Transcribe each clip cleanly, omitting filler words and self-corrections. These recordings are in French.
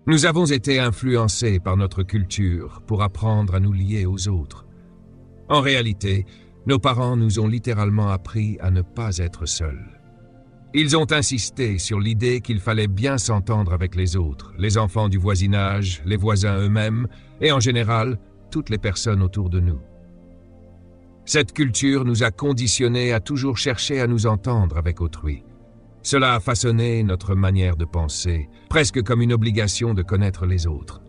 Nous avons été influencés par notre culture pour apprendre à nous lier aux autres. En réalité, nos parents nous ont littéralement appris à ne pas être seuls. Ils ont insisté sur l'idée qu'il fallait bien s'entendre avec les autres, les enfants du voisinage, les voisins eux-mêmes et en général, toutes les personnes autour de nous. Cette culture nous a conditionnés à toujours chercher à nous entendre avec autrui. Cela a façonné notre manière de penser, presque comme une obligation de connaître les autres.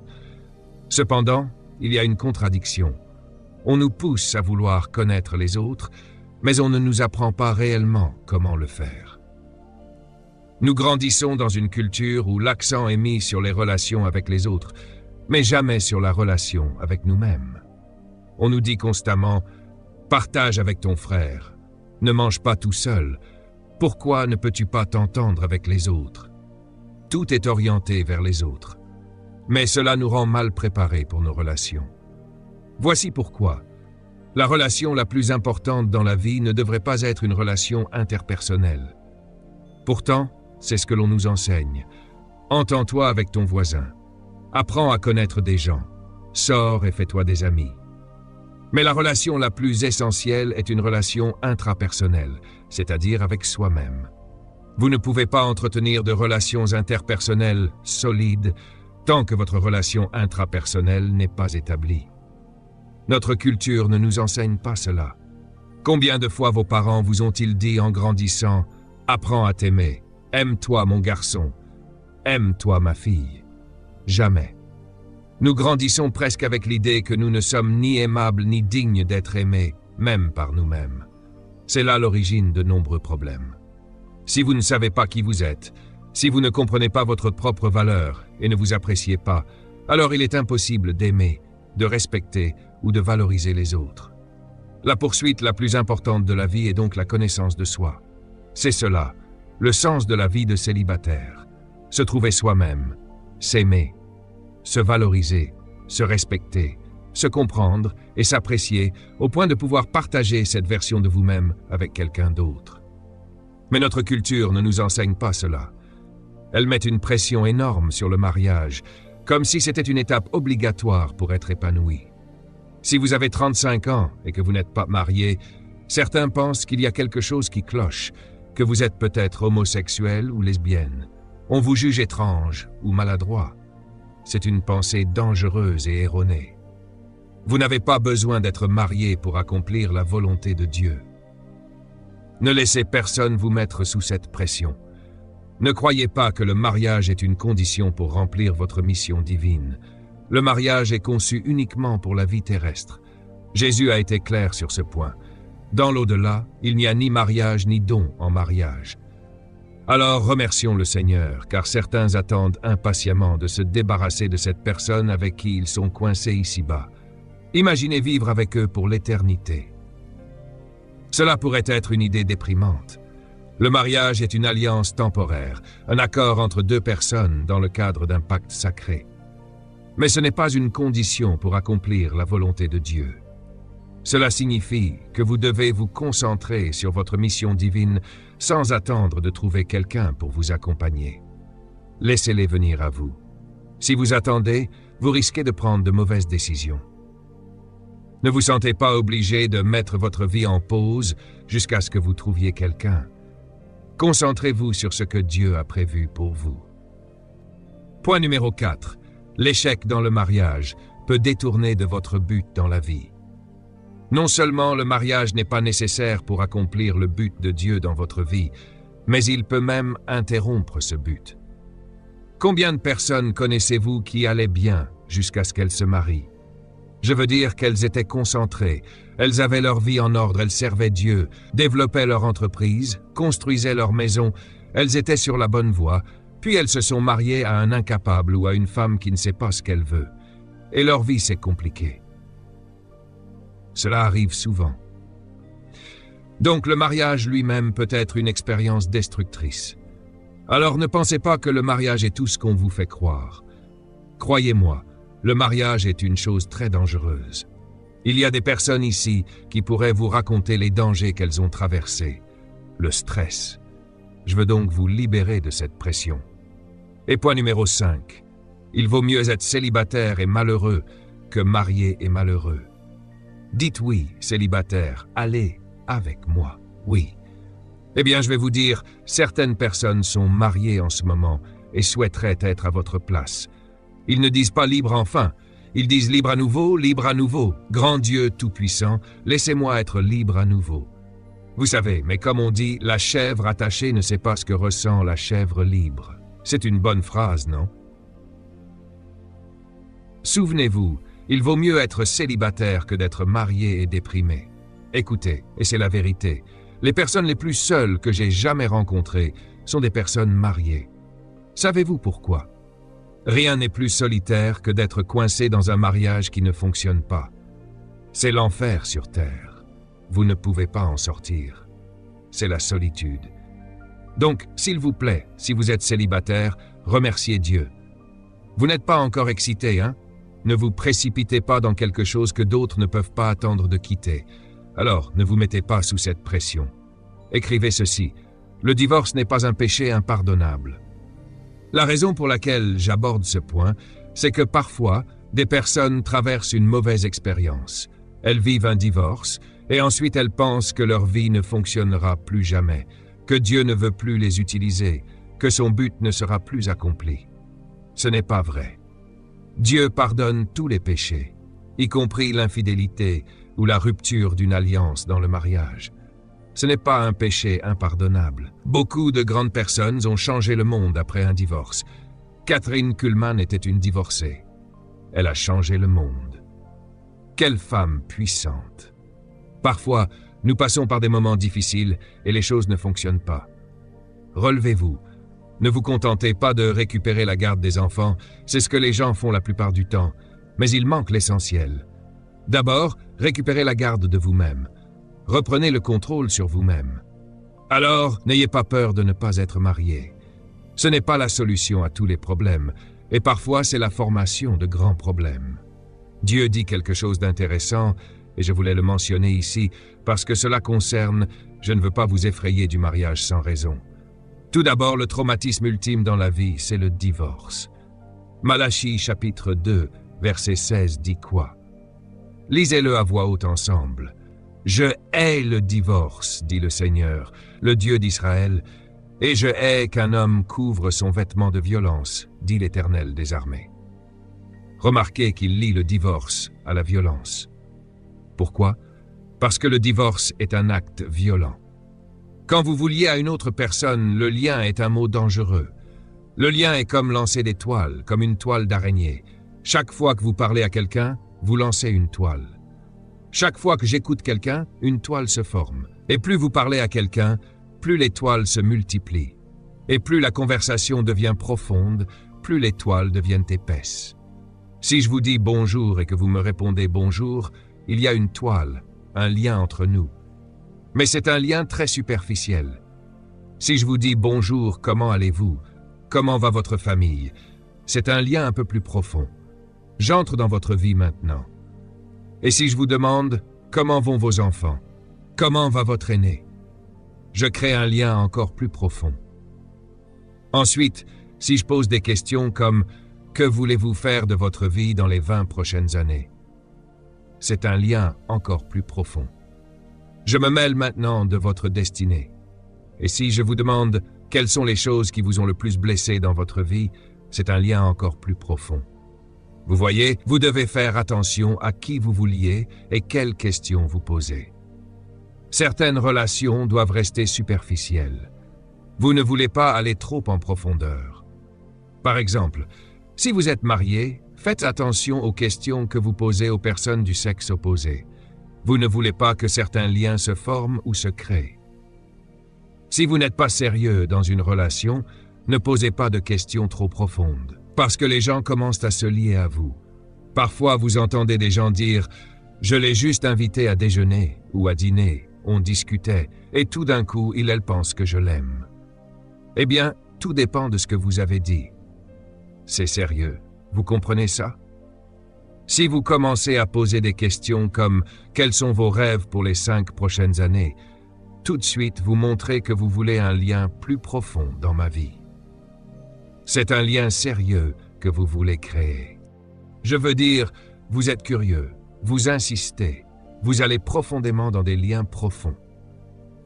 Cependant, il y a une contradiction. On nous pousse à vouloir connaître les autres, mais on ne nous apprend pas réellement comment le faire. Nous grandissons dans une culture où l'accent est mis sur les relations avec les autres, mais jamais sur la relation avec nous-mêmes. On nous dit constamment « partage avec ton frère, ne mange pas tout seul, pourquoi ne peux-tu pas t'entendre avec les autres ?» Tout est orienté vers les autres, mais cela nous rend mal préparés pour nos relations. Voici pourquoi. La relation la plus importante dans la vie ne devrait pas être une relation interpersonnelle. Pourtant, c'est ce que l'on nous enseigne. Entends-toi avec ton voisin. Apprends à connaître des gens. Sors et fais-toi des amis. Mais la relation la plus essentielle est une relation intrapersonnelle, c'est-à-dire avec soi-même. Vous ne pouvez pas entretenir de relations interpersonnelles solides tant que votre relation intrapersonnelle n'est pas établie. Notre culture ne nous enseigne pas cela. Combien de fois vos parents vous ont-ils dit en grandissant « Apprends à t'aimer ». Aime-toi mon garçon, aime-toi ma fille. Jamais. Nous grandissons presque avec l'idée que nous ne sommes ni aimables ni dignes d'être aimés, même par nous-mêmes. C'est là l'origine de nombreux problèmes. Si vous ne savez pas qui vous êtes, si vous ne comprenez pas votre propre valeur et ne vous appréciez pas, alors il est impossible d'aimer, de respecter ou de valoriser les autres. La poursuite la plus importante de la vie est donc la connaissance de soi. C'est cela. Le sens de la vie de célibataire, se trouver soi-même, s'aimer, se valoriser, se respecter, se comprendre et s'apprécier au point de pouvoir partager cette version de vous-même avec quelqu'un d'autre. Mais notre culture ne nous enseigne pas cela. Elle met une pression énorme sur le mariage, comme si c'était une étape obligatoire pour être épanoui. Si vous avez 35 ans et que vous n'êtes pas marié, certains pensent qu'il y a quelque chose qui cloche, que vous êtes peut-être homosexuel ou lesbienne. On vous juge étrange ou maladroit. C'est une pensée dangereuse et erronée. Vous n'avez pas besoin d'être marié pour accomplir la volonté de Dieu. Ne laissez personne vous mettre sous cette pression. Ne croyez pas que le mariage est une condition pour remplir votre mission divine. Le mariage est conçu uniquement pour la vie terrestre. Jésus a été clair sur ce point. Dans l'au-delà, il n'y a ni mariage ni don en mariage. Alors remercions le Seigneur, car certains attendent impatiemment de se débarrasser de cette personne avec qui ils sont coincés ici-bas. Imaginez vivre avec eux pour l'éternité. Cela pourrait être une idée déprimante. Le mariage est une alliance temporaire, un accord entre deux personnes dans le cadre d'un pacte sacré. Mais ce n'est pas une condition pour accomplir la volonté de Dieu. Cela signifie que vous devez vous concentrer sur votre mission divine sans attendre de trouver quelqu'un pour vous accompagner. Laissez-les venir à vous. Si vous attendez, vous risquez de prendre de mauvaises décisions. Ne vous sentez pas obligé de mettre votre vie en pause jusqu'à ce que vous trouviez quelqu'un. Concentrez-vous sur ce que Dieu a prévu pour vous. Point numéro 4. L'échec dans le mariage peut détourner de votre but dans la vie. Non seulement le mariage n'est pas nécessaire pour accomplir le but de Dieu dans votre vie, mais il peut même interrompre ce but. Combien de personnes connaissez-vous qui allaient bien jusqu'à ce qu'elles se marient? Je veux dire qu'elles étaient concentrées, elles avaient leur vie en ordre, elles servaient Dieu, développaient leur entreprise, construisaient leur maison, elles étaient sur la bonne voie, puis elles se sont mariées à un incapable ou à une femme qui ne sait pas ce qu'elle veut. Et leur vie s'est compliquée. Cela arrive souvent. Donc le mariage lui-même peut être une expérience destructrice. Alors ne pensez pas que le mariage est tout ce qu'on vous fait croire. Croyez-moi, le mariage est une chose très dangereuse. Il y a des personnes ici qui pourraient vous raconter les dangers qu'elles ont traversés, le stress. Je veux donc vous libérer de cette pression. Et point numéro 5. Il vaut mieux être célibataire et malheureux que marié et malheureux. Dites oui, célibataire, allez avec moi, oui. Eh bien, je vais vous dire, certaines personnes sont mariées en ce moment et souhaiteraient être à votre place. Ils ne disent pas libre enfin, ils disent libre à nouveau, grand Dieu tout-puissant, laissez-moi être libre à nouveau. Vous savez, mais comme on dit, la chèvre attachée ne sait pas ce que ressent la chèvre libre. C'est une bonne phrase, non? Souvenez-vous, il vaut mieux être célibataire que d'être marié et déprimé. Écoutez, et c'est la vérité, les personnes les plus seules que j'ai jamais rencontrées sont des personnes mariées. Savez-vous pourquoi? Rien n'est plus solitaire que d'être coincé dans un mariage qui ne fonctionne pas. C'est l'enfer sur terre. Vous ne pouvez pas en sortir. C'est la solitude. Donc, s'il vous plaît, si vous êtes célibataire, remerciez Dieu. Vous n'êtes pas encore excité, hein? Ne vous précipitez pas dans quelque chose que d'autres ne peuvent pas attendre de quitter. Alors, ne vous mettez pas sous cette pression. Écrivez ceci. Le divorce n'est pas un péché impardonnable. La raison pour laquelle j'aborde ce point, c'est que parfois, des personnes traversent une mauvaise expérience. Elles vivent un divorce, et ensuite elles pensent que leur vie ne fonctionnera plus jamais, que Dieu ne veut plus les utiliser, que son but ne sera plus accompli. Ce n'est pas vrai. Dieu pardonne tous les péchés, y compris l'infidélité ou la rupture d'une alliance dans le mariage. Ce n'est pas un péché impardonnable. Beaucoup de grandes personnes ont changé le monde après un divorce. Kathryn Kuhlman était une divorcée. Elle a changé le monde. Quelle femme puissante! Parfois, nous passons par des moments difficiles et les choses ne fonctionnent pas. Relevez-vous. Ne vous contentez pas de récupérer la garde des enfants, c'est ce que les gens font la plupart du temps, mais il manque l'essentiel. D'abord, récupérez la garde de vous-même. Reprenez le contrôle sur vous-même. Alors, n'ayez pas peur de ne pas être marié. Ce n'est pas la solution à tous les problèmes, et parfois c'est la formation de grands problèmes. Dieu dit quelque chose d'intéressant, et je voulais le mentionner ici, parce que cela concerne, je ne veux pas vous effrayer du mariage sans raison. Tout d'abord, le traumatisme ultime dans la vie, c'est le divorce. Malachie chapitre 2, verset 16 dit quoi? Lisez-le à voix haute ensemble. « Je hais le divorce, dit le Seigneur, le Dieu d'Israël, et je hais qu'un homme couvre son vêtement de violence, dit l'Éternel des armées. » Remarquez qu'il lie le divorce à la violence. Pourquoi? Parce que le divorce est un acte violent. Quand vous vous liez à une autre personne, le lien est un mot dangereux. Le lien est comme lancer des toiles, comme une toile d'araignée. Chaque fois que vous parlez à quelqu'un, vous lancez une toile. Chaque fois que j'écoute quelqu'un, une toile se forme. Et plus vous parlez à quelqu'un, plus les toiles se multiplient. Et plus la conversation devient profonde, plus les toiles deviennent épaisses. Si je vous dis bonjour et que vous me répondez bonjour, il y a une toile, un lien entre nous. Mais c'est un lien très superficiel. Si je vous dis bonjour, comment allez-vous? Comment va votre famille? C'est un lien un peu plus profond. J'entre dans votre vie maintenant. Et si je vous demande, comment vont vos enfants? Comment va votre aîné? Je crée un lien encore plus profond. Ensuite, si je pose des questions comme « Que voulez-vous faire de votre vie dans les 20 prochaines années ?» C'est un lien encore plus profond. Je me mêle maintenant de votre destinée. Et si je vous demande quelles sont les choses qui vous ont le plus blessé dans votre vie, c'est un lien encore plus profond. Vous voyez, vous devez faire attention à qui vous vous liez et quelles questions vous posez. Certaines relations doivent rester superficielles. Vous ne voulez pas aller trop en profondeur. Par exemple, si vous êtes marié, faites attention aux questions que vous posez aux personnes du sexe opposé. Vous ne voulez pas que certains liens se forment ou se créent. Si vous n'êtes pas sérieux dans une relation, ne posez pas de questions trop profondes, parce que les gens commencent à se lier à vous. Parfois, vous entendez des gens dire « Je l'ai juste invité à déjeuner ou à dîner, on discutait, et tout d'un coup, elle pense que je l'aime. » Eh bien, tout dépend de ce que vous avez dit. C'est sérieux, vous comprenez ça? Si vous commencez à poser des questions comme « Quels sont vos rêves pour les 5 prochaines années ?» tout de suite, vous montrez que vous voulez un lien plus profond dans ma vie. C'est un lien sérieux que vous voulez créer. Je veux dire, vous êtes curieux, vous insistez, vous allez profondément dans des liens profonds.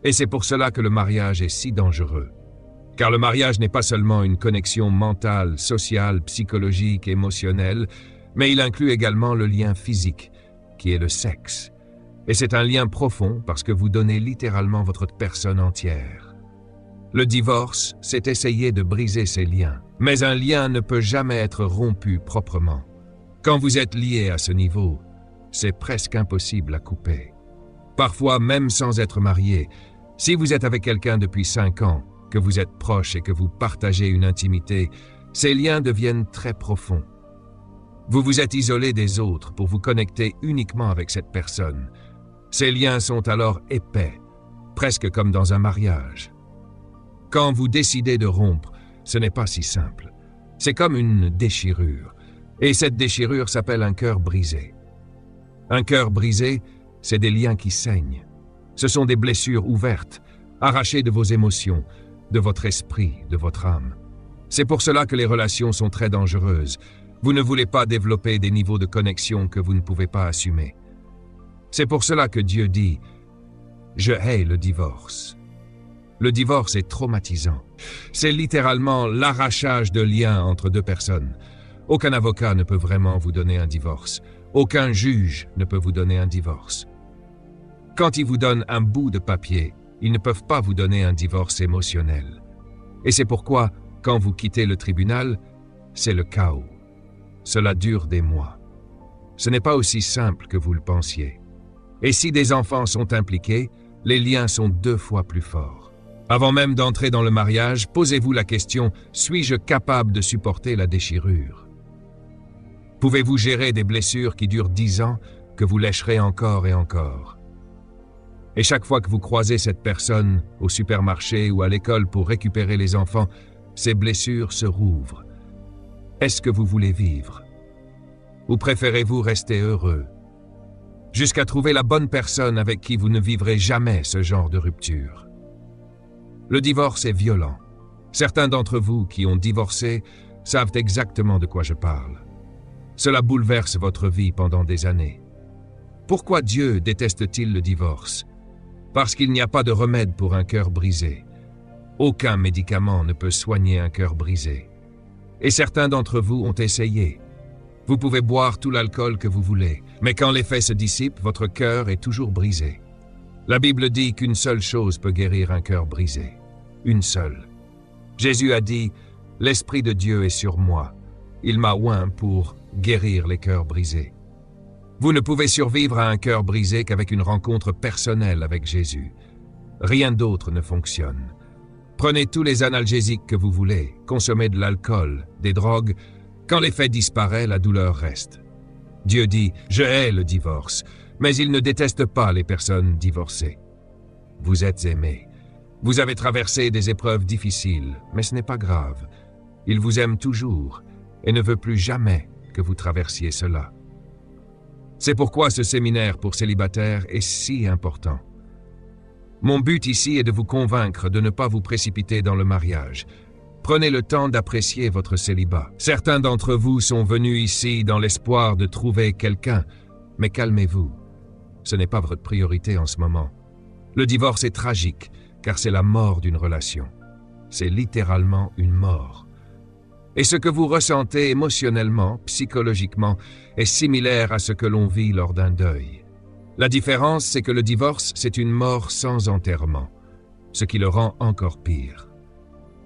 Et c'est pour cela que le mariage est si dangereux. Car le mariage n'est pas seulement une connexion mentale, sociale, psychologique, émotionnelle, mais il inclut également le lien physique, qui est le sexe. Et c'est un lien profond parce que vous donnez littéralement votre personne entière. Le divorce, c'est essayer de briser ces liens. Mais un lien ne peut jamais être rompu proprement. Quand vous êtes lié à ce niveau, c'est presque impossible à couper. Parfois, même sans être marié, si vous êtes avec quelqu'un depuis 5 ans, que vous êtes proche et que vous partagez une intimité, ces liens deviennent très profonds. Vous vous êtes isolé des autres pour vous connecter uniquement avec cette personne. Ces liens sont alors épais, presque comme dans un mariage. Quand vous décidez de rompre, ce n'est pas si simple. C'est comme une déchirure. Et cette déchirure s'appelle un cœur brisé. Un cœur brisé, c'est des liens qui saignent. Ce sont des blessures ouvertes, arrachées de vos émotions, de votre esprit, de votre âme. C'est pour cela que les relations sont très dangereuses. Vous ne voulez pas développer des niveaux de connexion que vous ne pouvez pas assumer. C'est pour cela que Dieu dit « Je hais le divorce ». Le divorce est traumatisant. C'est littéralement l'arrachage de liens entre deux personnes. Aucun avocat ne peut vraiment vous donner un divorce. Aucun juge ne peut vous donner un divorce. Quand ils vous donnent un bout de papier, ils ne peuvent pas vous donner un divorce émotionnel. Et c'est pourquoi, quand vous quittez le tribunal, c'est le chaos. Cela dure des mois. Ce n'est pas aussi simple que vous le pensiez. Et si des enfants sont impliqués, les liens sont 2 fois plus forts. Avant même d'entrer dans le mariage, posez-vous la question « Suis-je capable de supporter la déchirure ?» Pouvez-vous gérer des blessures qui durent 10 ans, que vous lécherez encore et encore? Et chaque fois que vous croisez cette personne au supermarché ou à l'école pour récupérer les enfants, ces blessures se rouvrent. Est-ce que vous voulez vivre? Ou préférez-vous rester heureux? Jusqu'à trouver la bonne personne avec qui vous ne vivrez jamais ce genre de rupture. Le divorce est violent. Certains d'entre vous qui ont divorcé savent exactement de quoi je parle. Cela bouleverse votre vie pendant des années. Pourquoi Dieu déteste-t-il le divorce? Parce qu'il n'y a pas de remède pour un cœur brisé. Aucun médicament ne peut soigner un cœur brisé. Et certains d'entre vous ont essayé. Vous pouvez boire tout l'alcool que vous voulez, mais quand l'effet se dissipe, votre cœur est toujours brisé. La Bible dit qu'une seule chose peut guérir un cœur brisé. Une seule. Jésus a dit « L'Esprit de Dieu est sur moi. Il m'a oint pour guérir les cœurs brisés. » Vous ne pouvez survivre à un cœur brisé qu'avec une rencontre personnelle avec Jésus. Rien d'autre ne fonctionne. Prenez tous les analgésiques que vous voulez, consommez de l'alcool, des drogues. Quand l'effet disparaît, la douleur reste. Dieu dit « Je hais le divorce », mais il ne déteste pas les personnes divorcées. Vous êtes aimés. Vous avez traversé des épreuves difficiles, mais ce n'est pas grave. Il vous aime toujours et ne veut plus jamais que vous traversiez cela. C'est pourquoi ce séminaire pour célibataires est si important. Mon but ici est de vous convaincre de ne pas vous précipiter dans le mariage. Prenez le temps d'apprécier votre célibat. Certains d'entre vous sont venus ici dans l'espoir de trouver quelqu'un, mais calmez-vous. Ce n'est pas votre priorité en ce moment. Le divorce est tragique, car c'est la mort d'une relation. C'est littéralement une mort. Et ce que vous ressentez émotionnellement, psychologiquement, est similaire à ce que l'on vit lors d'un deuil. La différence, c'est que le divorce, c'est une mort sans enterrement, ce qui le rend encore pire.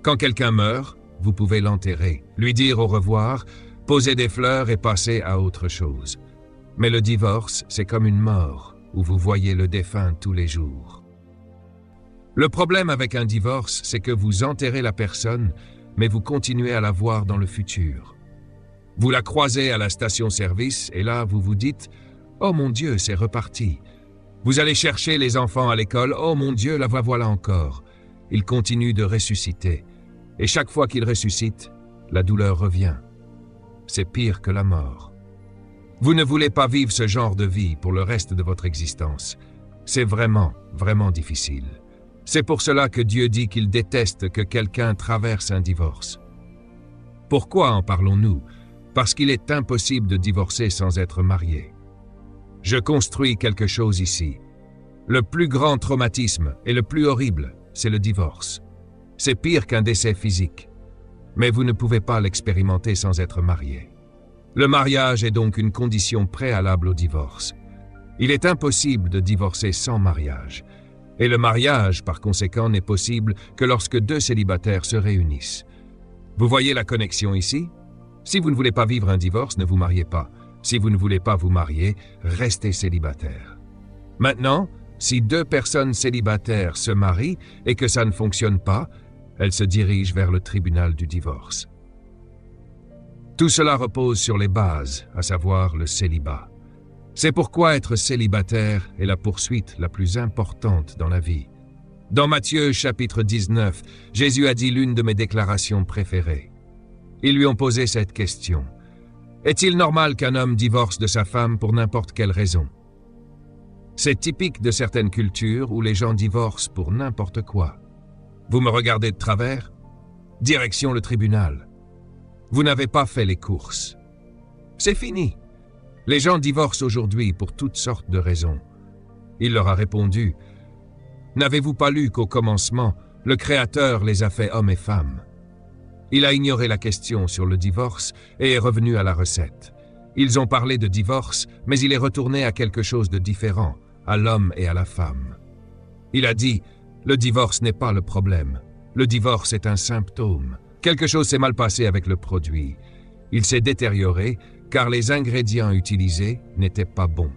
Quand quelqu'un meurt, vous pouvez l'enterrer, lui dire au revoir, poser des fleurs et passer à autre chose. Mais le divorce, c'est comme une mort, où vous voyez le défunt tous les jours. Le problème avec un divorce, c'est que vous enterrez la personne, mais vous continuez à la voir dans le futur. Vous la croisez à la station-service et là, vous vous dites « Oh mon Dieu, c'est reparti ». Vous allez chercher les enfants à l'école « Oh mon Dieu, la voilà encore ». Il continue de ressusciter. Et chaque fois qu'il ressuscite, la douleur revient. C'est pire que la mort. Vous ne voulez pas vivre ce genre de vie pour le reste de votre existence. C'est vraiment, vraiment difficile. C'est pour cela que Dieu dit qu'il déteste que quelqu'un traverse un divorce. Pourquoi en parlons-nous? parce qu'il est impossible de divorcer sans être marié. Je construis quelque chose ici. Le plus grand traumatisme et le plus horrible, c'est le divorce. C'est pire qu'un décès physique. Mais vous ne pouvez pas l'expérimenter sans être marié. Le mariage est donc une condition préalable au divorce. Il est impossible de divorcer sans mariage. Et le mariage, par conséquent, n'est possible que lorsque deux célibataires se réunissent. Vous voyez la connexion ici? Si vous ne voulez pas vivre un divorce, ne vous mariez pas. Si vous ne voulez pas vous marier, restez célibataire. Maintenant, si deux personnes célibataires se marient et que ça ne fonctionne pas, elles se dirigent vers le tribunal du divorce. Tout cela repose sur les bases, à savoir le célibat. C'est pourquoi être célibataire est la poursuite la plus importante dans la vie. Dans Matthieu chapitre 19, Jésus a dit l'une de mes déclarations préférées. Ils lui ont posé cette question. Est-il normal qu'un homme divorce de sa femme pour n'importe quelle raison? C'est typique de certaines cultures où les gens divorcent pour n'importe quoi. Vous me regardez de travers? Direction le tribunal. Vous n'avez pas fait les courses. C'est fini. Les gens divorcent aujourd'hui pour toutes sortes de raisons. Il leur a répondu, « N'avez-vous pas lu qu'au commencement, le Créateur les a fait hommes et femmes ?» Il a ignoré la question sur le divorce et est revenu à la recette. Ils ont parlé de divorce, mais il est retourné à quelque chose de différent, à l'homme et à la femme. Il a dit, le divorce n'est pas le problème. Le divorce est un symptôme. Quelque chose s'est mal passé avec le produit. Il s'est détérioré car les ingrédients utilisés n'étaient pas bons.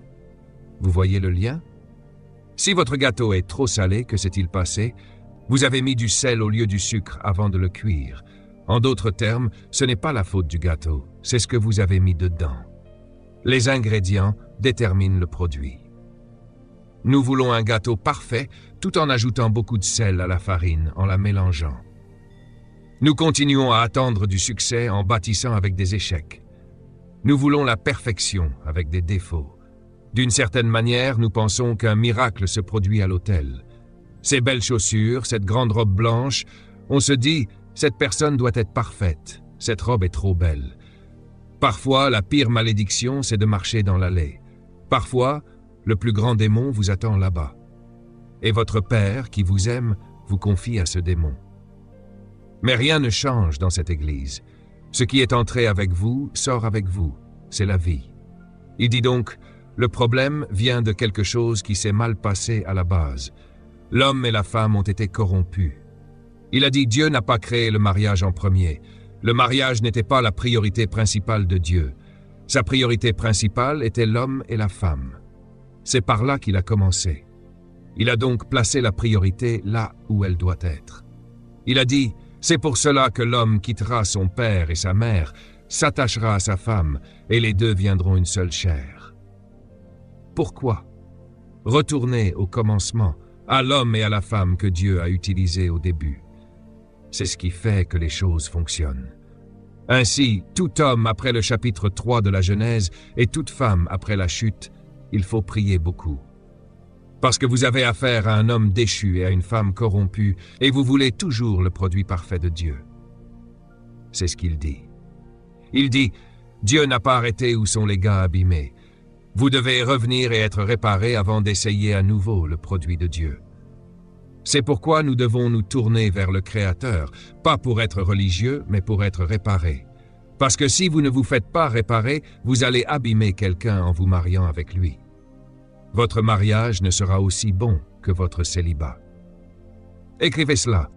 Vous voyez le lien? Si votre gâteau est trop salé, que s'est-il passé? Vous avez mis du sel au lieu du sucre avant de le cuire. En d'autres termes, ce n'est pas la faute du gâteau, c'est ce que vous avez mis dedans. Les ingrédients déterminent le produit. Nous voulons un gâteau parfait tout en ajoutant beaucoup de sel à la farine, en la mélangeant. Nous continuons à attendre du succès en bâtissant avec des échecs. Nous voulons la perfection avec des défauts. D'une certaine manière, nous pensons qu'un miracle se produit à l'autel. Ces belles chaussures, cette grande robe blanche, on se dit, cette personne doit être parfaite, cette robe est trop belle. Parfois, la pire malédiction, c'est de marcher dans l'allée. Parfois, le plus grand démon vous attend là-bas. Et votre Père, qui vous aime, vous confie à ce démon. Mais rien ne change dans cette Église. Ce qui est entré avec vous, sort avec vous. C'est la vie. Il dit donc, le problème vient de quelque chose qui s'est mal passé à la base. L'homme et la femme ont été corrompus. Il a dit, Dieu n'a pas créé le mariage en premier. Le mariage n'était pas la priorité principale de Dieu. Sa priorité principale était l'homme et la femme. C'est par là qu'il a commencé. Il a donc placé la priorité là où elle doit être. Il a dit, c'est pour cela que l'homme quittera son père et sa mère, s'attachera à sa femme, et les deux viendront une seule chair. Pourquoi? Retournez au commencement, à l'homme et à la femme que Dieu a utilisés au début. C'est ce qui fait que les choses fonctionnent. Ainsi, tout homme après le chapitre 3 de la Genèse et toute femme après la chute, il faut prier beaucoup. Parce que vous avez affaire à un homme déchu et à une femme corrompue, et vous voulez toujours le produit parfait de Dieu. C'est ce qu'il dit. Il dit, Dieu n'a pas arrêté où sont les gars abîmés. Vous devez revenir et être réparés avant d'essayer à nouveau le produit de Dieu. C'est pourquoi nous devons nous tourner vers le Créateur, pas pour être religieux, mais pour être réparés. Parce que si vous ne vous faites pas réparer, vous allez abîmer quelqu'un en vous mariant avec lui. Votre mariage ne sera aussi bon que votre célibat. Écrivez cela.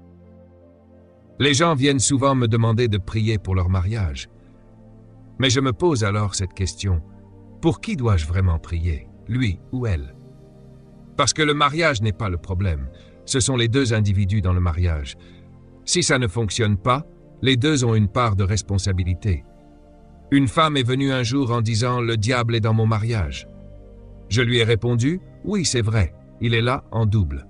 Les gens viennent souvent me demander de prier pour leur mariage. Mais je me pose alors cette question. Pour qui dois-je vraiment prier, lui ou elle? Parce que le mariage n'est pas le problème. Ce sont les deux individus dans le mariage. Si ça ne fonctionne pas, les deux ont une part de responsabilité. Une femme est venue un jour en disant « Le diable est dans mon mariage ». Je lui ai répondu « Oui, c'est vrai, il est là en double ».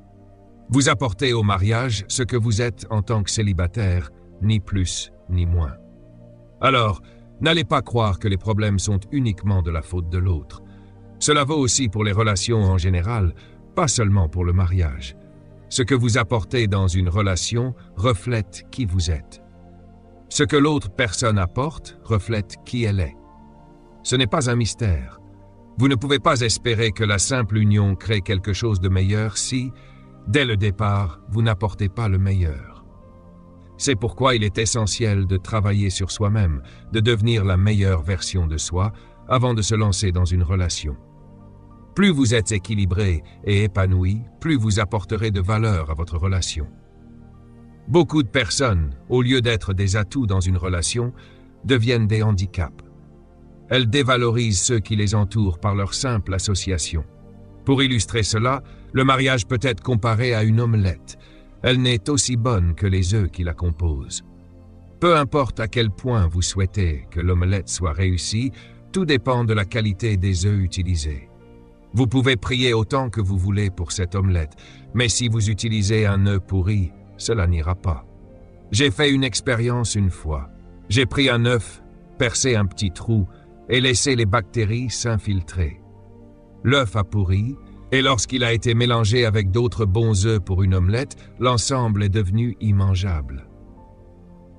Vous apportez au mariage ce que vous êtes en tant que célibataire, ni plus ni moins. Alors, n'allez pas croire que les problèmes sont uniquement de la faute de l'autre. Cela vaut aussi pour les relations en général, pas seulement pour le mariage. Ce que vous apportez dans une relation reflète qui vous êtes. Ce que l'autre personne apporte reflète qui elle est. Ce n'est pas un mystère. Vous ne pouvez pas espérer que la simple union crée quelque chose de meilleur si, dès le départ, vous n'apportez pas le meilleur. C'est pourquoi il est essentiel de travailler sur soi-même, de devenir la meilleure version de soi avant de se lancer dans une relation. Plus vous êtes équilibré et épanoui, plus vous apporterez de valeur à votre relation. Beaucoup de personnes, au lieu d'être des atouts dans une relation, deviennent des handicaps. Elles dévalorisent ceux qui les entourent par leur simple association. Pour illustrer cela, le mariage peut être comparé à une omelette. Elle n'est aussi bonne que les œufs qui la composent. Peu importe à quel point vous souhaitez que l'omelette soit réussie, tout dépend de la qualité des œufs utilisés. Vous pouvez prier autant que vous voulez pour cette omelette, mais si vous utilisez un œuf pourri, cela n'ira pas. J'ai fait une expérience une fois. J'ai pris un œuf, percé un petit trou et laissé les bactéries s'infiltrer. L'œuf a pourri, et lorsqu'il a été mélangé avec d'autres bons œufs pour une omelette, l'ensemble est devenu immangeable.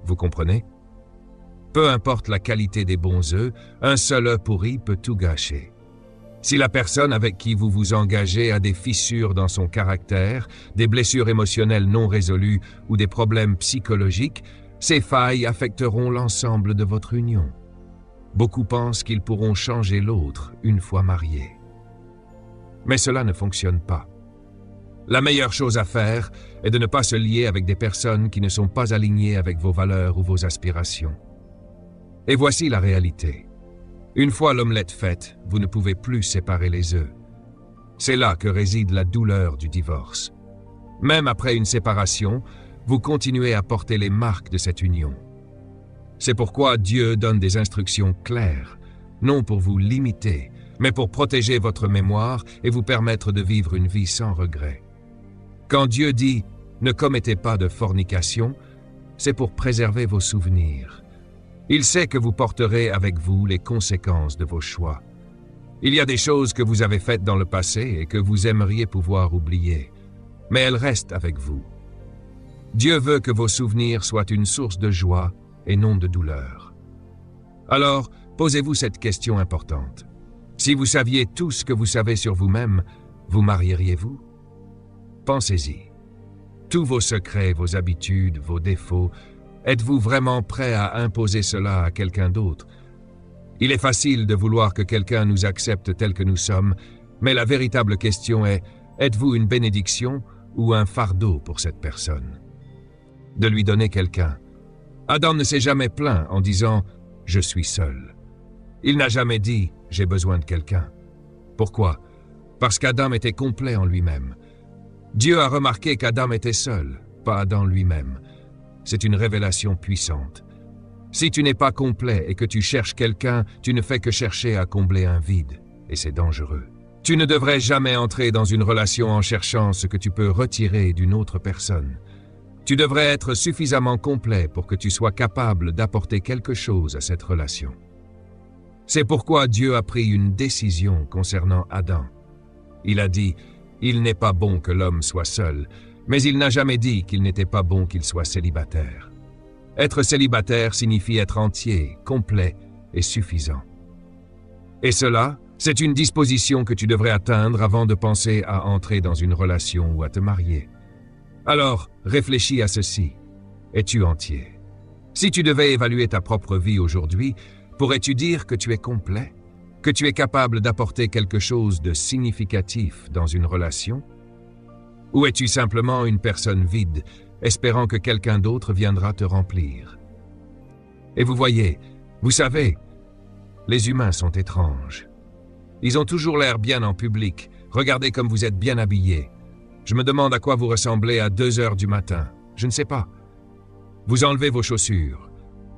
Vous comprenez? Peu importe la qualité des bons œufs, un seul œuf pourri peut tout gâcher. Si la personne avec qui vous vous engagez a des fissures dans son caractère, des blessures émotionnelles non résolues ou des problèmes psychologiques, ces failles affecteront l'ensemble de votre union. Beaucoup pensent qu'ils pourront changer l'autre une fois mariés. Mais cela ne fonctionne pas. La meilleure chose à faire est de ne pas se lier avec des personnes qui ne sont pas alignées avec vos valeurs ou vos aspirations. Et voici la réalité. Une fois l'omelette faite, vous ne pouvez plus séparer les œufs. C'est là que réside la douleur du divorce. Même après une séparation, vous continuez à porter les marques de cette union. C'est pourquoi Dieu donne des instructions claires, non pour vous limiter, mais pour protéger votre mémoire et vous permettre de vivre une vie sans regret. Quand Dieu dit « ne commettez pas de fornication », c'est pour préserver vos souvenirs. Il sait que vous porterez avec vous les conséquences de vos choix. Il y a des choses que vous avez faites dans le passé et que vous aimeriez pouvoir oublier, mais elles restent avec vous. Dieu veut que vos souvenirs soient une source de joie et non de douleur. Alors, posez-vous cette question importante. Si vous saviez tout ce que vous savez sur vous-même, vous marieriez-vous? Pensez-y. Tous vos secrets, vos habitudes, vos défauts, êtes-vous vraiment prêt à imposer cela à quelqu'un d'autre? Il est facile de vouloir que quelqu'un nous accepte tel que nous sommes, mais la véritable question est, êtes-vous une bénédiction ou un fardeau pour cette personne? De lui donner quelqu'un. Adam ne s'est jamais plaint en disant « je suis seul ». Il n'a jamais dit « j'ai besoin de quelqu'un ». Pourquoi? Parce qu'Adam était complet en lui-même. Dieu a remarqué qu'Adam était seul, pas Adam lui-même. C'est une révélation puissante. Si tu n'es pas complet et que tu cherches quelqu'un, tu ne fais que chercher à combler un vide, et c'est dangereux. Tu ne devrais jamais entrer dans une relation en cherchant ce que tu peux retirer d'une autre personne. Tu devrais être suffisamment complet pour que tu sois capable d'apporter quelque chose à cette relation. C'est pourquoi Dieu a pris une décision concernant Adam. Il a dit « Il n'est pas bon que l'homme soit seul », mais il n'a jamais dit qu'il n'était pas bon qu'il soit célibataire. Être célibataire signifie être entier, complet et suffisant. Et cela, c'est une disposition que tu devrais atteindre avant de penser à entrer dans une relation ou à te marier. Alors, réfléchis à ceci. Es-tu entier? Si tu devais évaluer ta propre vie aujourd'hui, pourrais-tu dire que tu es complet? Que tu es capable d'apporter quelque chose de significatif dans une relation? Ou es-tu simplement une personne vide, espérant que quelqu'un d'autre viendra te remplir? Et vous voyez, vous savez, les humains sont étranges. Ils ont toujours l'air bien en public. Regardez comme vous êtes bien habillés. Je me demande à quoi vous ressemblez à 2 heures du matin. Je ne sais pas. Vous enlevez vos chaussures.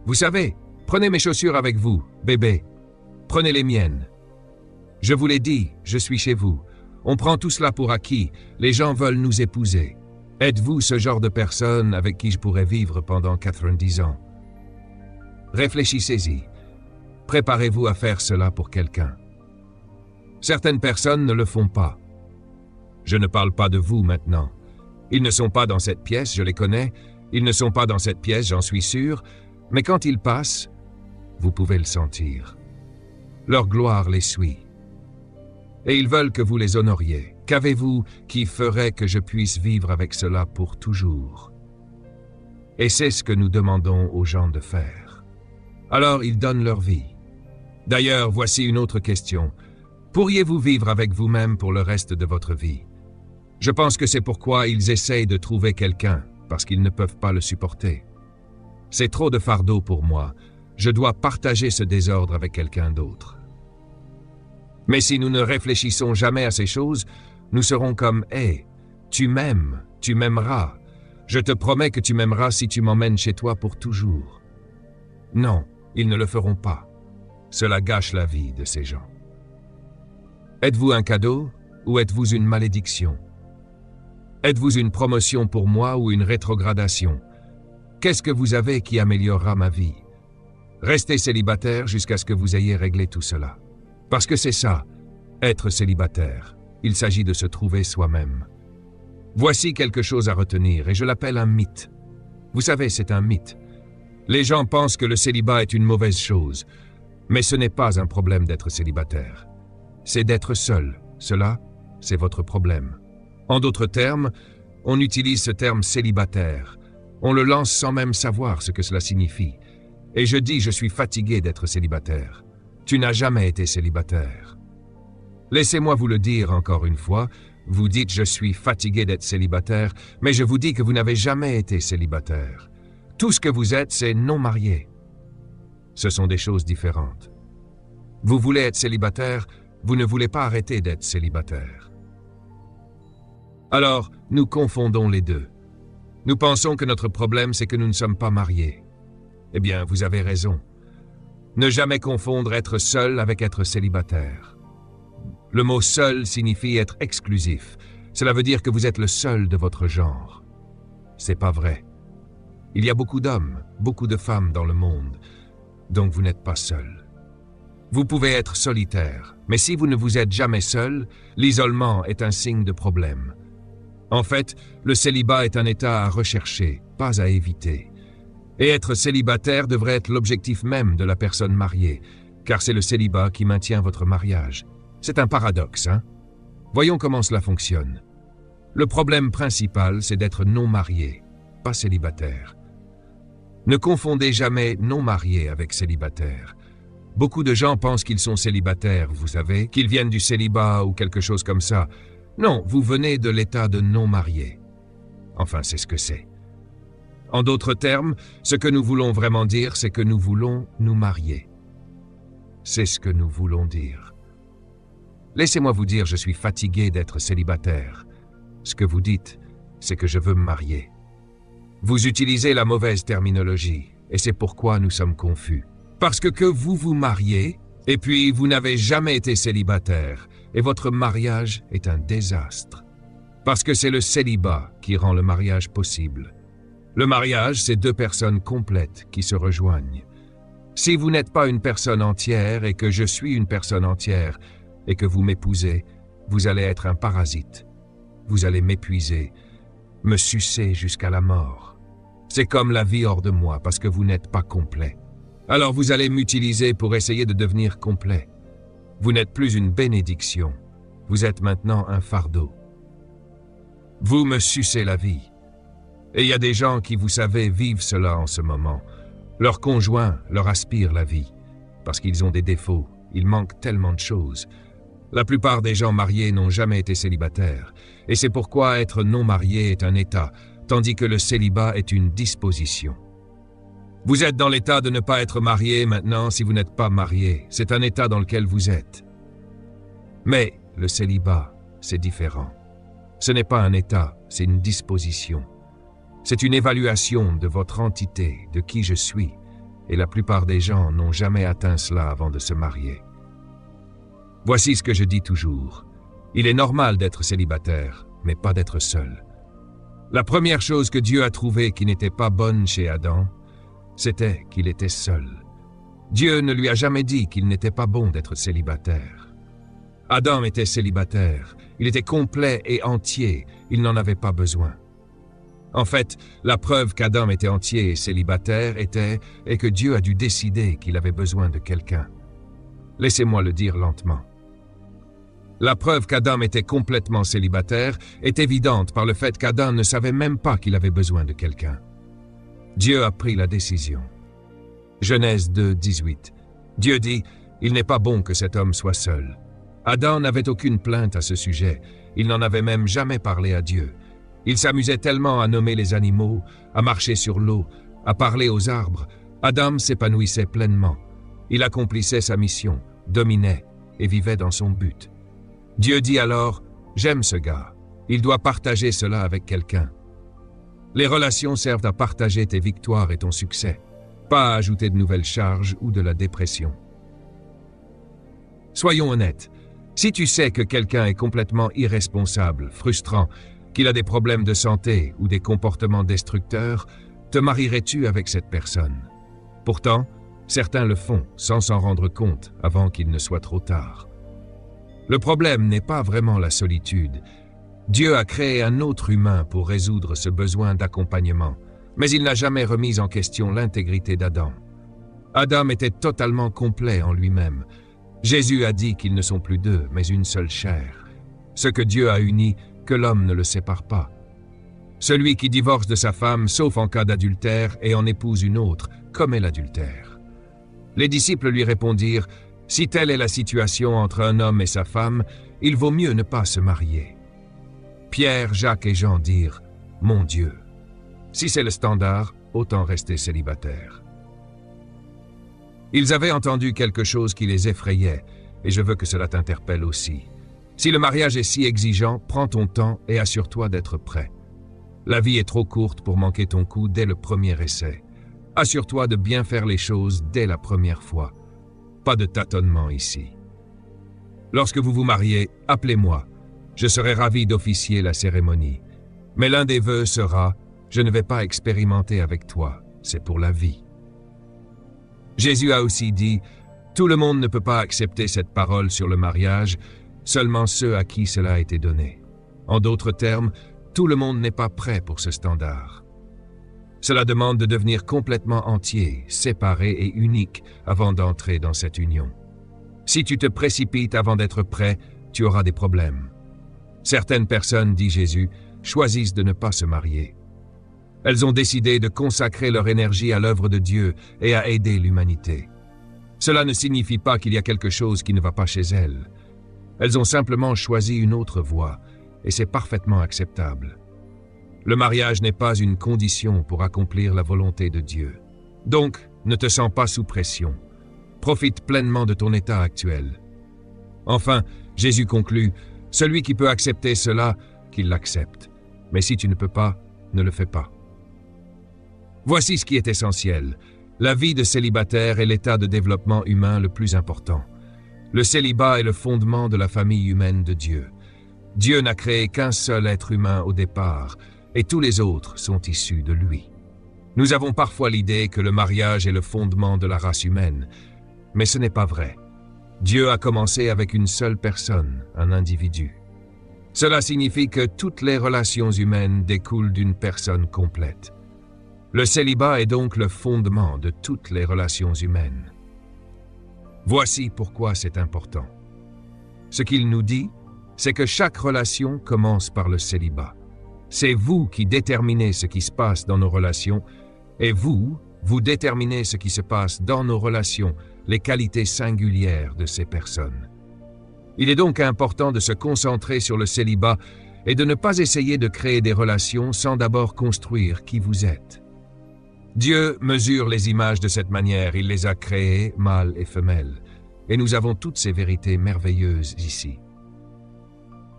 Vous savez, prenez mes chaussures avec vous, bébé. Prenez les miennes. Je vous l'ai dit, je suis chez vous. On prend tout cela pour acquis. Les gens veulent nous épouser. Êtes-vous ce genre de personne avec qui je pourrais vivre pendant 90 ans? Réfléchissez-y. Préparez-vous à faire cela pour quelqu'un. Certaines personnes ne le font pas. Je ne parle pas de vous maintenant. Ils ne sont pas dans cette pièce, je les connais. Ils ne sont pas dans cette pièce, j'en suis sûr. Mais quand ils passent, vous pouvez le sentir. Leur gloire les suit. Et ils veulent que vous les honoriez. Qu'avez-vous qui ferait que je puisse vivre avec cela pour toujours? Et c'est ce que nous demandons aux gens de faire. Alors ils donnent leur vie. D'ailleurs, voici une autre question. Pourriez-vous vivre avec vous-même pour le reste de votre vie? Je pense que c'est pourquoi ils essayent de trouver quelqu'un, parce qu'ils ne peuvent pas le supporter. C'est trop de fardeau pour moi. Je dois partager ce désordre avec quelqu'un d'autre. Mais si nous ne réfléchissons jamais à ces choses, nous serons comme « Hé, tu m'aimes, tu m'aimeras. Je te promets que tu m'aimeras si tu m'emmènes chez toi pour toujours. » Non, ils ne le feront pas. Cela gâche la vie de ces gens. Êtes-vous un cadeau ou êtes-vous une malédiction? Êtes-vous une promotion pour moi ou une rétrogradation? Qu'est-ce que vous avez qui améliorera ma vie? Restez célibataire jusqu'à ce que vous ayez réglé tout cela. Parce que c'est ça, être célibataire. Il s'agit de se trouver soi-même. Voici quelque chose à retenir, et je l'appelle un mythe. Vous savez, c'est un mythe. Les gens pensent que le célibat est une mauvaise chose, mais ce n'est pas un problème d'être célibataire. C'est d'être seul. Cela, c'est votre problème. En d'autres termes, on utilise ce terme célibataire. On le lance sans même savoir ce que cela signifie. Et je dis, je suis fatigué d'être célibataire. Tu n'as jamais été célibataire. Laissez-moi vous le dire encore une fois. Vous dites, je suis fatigué d'être célibataire, mais je vous dis que vous n'avez jamais été célibataire. Tout ce que vous êtes, c'est non marié. Ce sont des choses différentes. Vous voulez être célibataire, vous ne voulez pas arrêter d'être célibataire. Alors, nous confondons les deux. Nous pensons que notre problème, c'est que nous ne sommes pas mariés. Eh bien, vous avez raison. Ne jamais confondre être seul avec être célibataire. Le mot « seul » signifie être exclusif. Cela veut dire que vous êtes le seul de votre genre. C'est pas vrai. Il y a beaucoup d'hommes, beaucoup de femmes dans le monde, donc vous n'êtes pas seul. Vous pouvez être solitaire, mais si vous ne vous êtes jamais seul, l'isolement est un signe de problème. En fait, le célibat est un état à rechercher, pas à éviter. Et être célibataire devrait être l'objectif même de la personne mariée, car c'est le célibat qui maintient votre mariage. C'est un paradoxe, hein? Voyons comment cela fonctionne. Le problème principal, c'est d'être non marié, pas célibataire. Ne confondez jamais non marié avec célibataire. Beaucoup de gens pensent qu'ils sont célibataires, vous savez, qu'ils viennent du célibat ou quelque chose comme ça. Non, vous venez de l'état de non marié. Enfin, c'est ce que c'est. En d'autres termes, ce que nous voulons vraiment dire, c'est que nous voulons nous marier. C'est ce que nous voulons dire. Laissez-moi vous dire, je suis fatigué d'être célibataire. Ce que vous dites, c'est que je veux me marier. Vous utilisez la mauvaise terminologie, et c'est pourquoi nous sommes confus. Parce que vous vous mariez, et puis vous n'avez jamais été célibataire, et votre mariage est un désastre. Parce que c'est le célibat qui rend le mariage possible. Le mariage, c'est deux personnes complètes qui se rejoignent. Si vous n'êtes pas une personne entière et que je suis une personne entière et que vous m'épousez, vous allez être un parasite. Vous allez m'épuiser, me sucer jusqu'à la mort. C'est comme la vie hors de moi parce que vous n'êtes pas complet. Alors vous allez m'utiliser pour essayer de devenir complet. Vous n'êtes plus une bénédiction. Vous êtes maintenant un fardeau. Vous me sucez la vie. Et il y a des gens qui, vous savez, vivent cela en ce moment. Leurs conjoints leur aspirent la vie, parce qu'ils ont des défauts, il manque tellement de choses. La plupart des gens mariés n'ont jamais été célibataires, et c'est pourquoi être non marié est un état, tandis que le célibat est une disposition. Vous êtes dans l'état de ne pas être marié maintenant si vous n'êtes pas marié, c'est un état dans lequel vous êtes. Mais le célibat, c'est différent. Ce n'est pas un état, c'est une disposition. C'est une évaluation de votre entité, de qui je suis, et la plupart des gens n'ont jamais atteint cela avant de se marier. Voici ce que je dis toujours. Il est normal d'être célibataire, mais pas d'être seul. La première chose que Dieu a trouvée qui n'était pas bonne chez Adam, c'était qu'il était seul. Dieu ne lui a jamais dit qu'il n'était pas bon d'être célibataire. Adam était célibataire, il était complet et entier, il n'en avait pas besoin. En fait, la preuve qu'Adam était entier et célibataire était que Dieu a dû décider qu'il avait besoin de quelqu'un. Laissez-moi le dire lentement. La preuve qu'Adam était complètement célibataire est évidente par le fait qu'Adam ne savait même pas qu'il avait besoin de quelqu'un. Dieu a pris la décision. Genèse 2, 18. Dieu dit « Il n'est pas bon que cet homme soit seul ». Adam n'avait aucune plainte à ce sujet. Il n'en avait même jamais parlé à Dieu. Il s'amusait tellement à nommer les animaux, à marcher sur l'eau, à parler aux arbres. Adam s'épanouissait pleinement. Il accomplissait sa mission, dominait et vivait dans son but. Dieu dit alors « J'aime ce gars. Il doit partager cela avec quelqu'un. » Les relations servent à partager tes victoires et ton succès, pas à ajouter de nouvelles charges ou de la dépression. Soyons honnêtes, si tu sais que quelqu'un est complètement irresponsable, frustrant, qu'il a des problèmes de santé ou des comportements destructeurs, te marierais-tu avec cette personne? Pourtant, certains le font sans s'en rendre compte avant qu'il ne soit trop tard. Le problème n'est pas vraiment la solitude. Dieu a créé un autre humain pour résoudre ce besoin d'accompagnement, mais il n'a jamais remis en question l'intégrité d'Adam. Adam était totalement complet en lui-même. Jésus a dit qu'ils ne sont plus deux, mais une seule chair. Ce que Dieu a uni, que l'homme ne le sépare pas. Celui qui divorce de sa femme, sauf en cas d'adultère, et en épouse une autre, commet l'adultère. Les disciples lui répondirent « Si telle est la situation entre un homme et sa femme, il vaut mieux ne pas se marier. » Pierre, Jacques et Jean dirent « Mon Dieu, si c'est le standard, autant rester célibataire. » Ils avaient entendu quelque chose qui les effrayait, et je veux que cela t'interpelle aussi. Si le mariage est si exigeant, prends ton temps et assure-toi d'être prêt. La vie est trop courte pour manquer ton coup dès le premier essai. Assure-toi de bien faire les choses dès la première fois. Pas de tâtonnement ici. Lorsque vous vous mariez, appelez-moi. Je serai ravi d'officier la cérémonie. Mais l'un des vœux sera « Je ne vais pas expérimenter avec toi, c'est pour la vie. » Jésus a aussi dit « Tout le monde ne peut pas accepter cette parole sur le mariage, seulement ceux à qui cela a été donné. » En d'autres termes, tout le monde n'est pas prêt pour ce standard. Cela demande de devenir complètement entier, séparé et unique avant d'entrer dans cette union. Si tu te précipites avant d'être prêt, tu auras des problèmes. Certaines personnes, dit Jésus, choisissent de ne pas se marier. Elles ont décidé de consacrer leur énergie à l'œuvre de Dieu et à aider l'humanité. Cela ne signifie pas qu'il y a quelque chose qui ne va pas chez elles. Elles ont simplement choisi une autre voie, et c'est parfaitement acceptable. Le mariage n'est pas une condition pour accomplir la volonté de Dieu. Donc, ne te sens pas sous pression. Profite pleinement de ton état actuel. Enfin, Jésus conclut, « Celui qui peut accepter cela, qu'il l'accepte. Mais si tu ne peux pas, ne le fais pas. » Voici ce qui est essentiel. La vie de célibataire est l'état de développement humain le plus important. Le célibat est le fondement de la famille humaine de Dieu. Dieu n'a créé qu'un seul être humain au départ, et tous les autres sont issus de lui. Nous avons parfois l'idée que le mariage est le fondement de la race humaine, mais ce n'est pas vrai. Dieu a commencé avec une seule personne, un individu. Cela signifie que toutes les relations humaines découlent d'une personne complète. Le célibat est donc le fondement de toutes les relations humaines. Voici pourquoi c'est important. Ce qu'il nous dit, c'est que chaque relation commence par le célibat. C'est vous qui déterminez ce qui se passe dans nos relations, et vous déterminez ce qui se passe dans nos relations, les qualités singulières de ces personnes. Il est donc important de se concentrer sur le célibat et de ne pas essayer de créer des relations sans d'abord construire qui vous êtes. Dieu mesure les images de cette manière, il les a créées, mâles et femelles, et nous avons toutes ces vérités merveilleuses ici.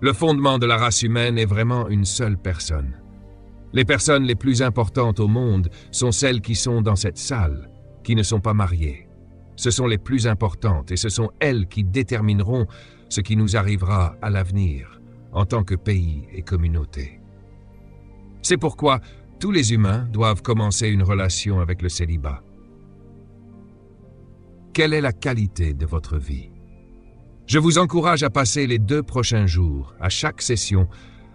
Le fondement de la race humaine est vraiment une seule personne. Les personnes les plus importantes au monde sont celles qui sont dans cette salle, qui ne sont pas mariées. Ce sont les plus importantes et ce sont elles qui détermineront ce qui nous arrivera à l'avenir en tant que pays et communauté. C'est pourquoi tous les humains doivent commencer une relation avec le célibat. Quelle est la qualité de votre vie? Je vous encourage à passer les 2 prochains jours, à chaque session,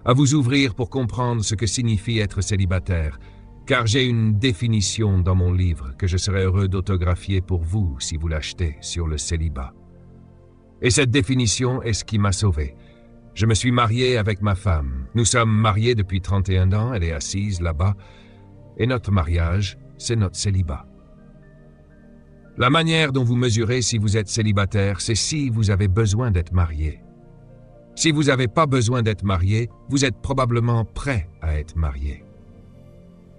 à vous ouvrir pour comprendre ce que signifie être célibataire, car j'ai une définition dans mon livre que je serais heureux d'autographier pour vous si vous l'achetez sur le célibat. Et cette définition est ce qui m'a sauvé. Je me suis marié avec ma femme. Nous sommes mariés depuis 31 ans, elle est assise là-bas, et notre mariage, c'est notre célibat. La manière dont vous mesurez si vous êtes célibataire, c'est si vous avez besoin d'être marié. Si vous n'avez pas besoin d'être marié, vous êtes probablement prêt à être marié.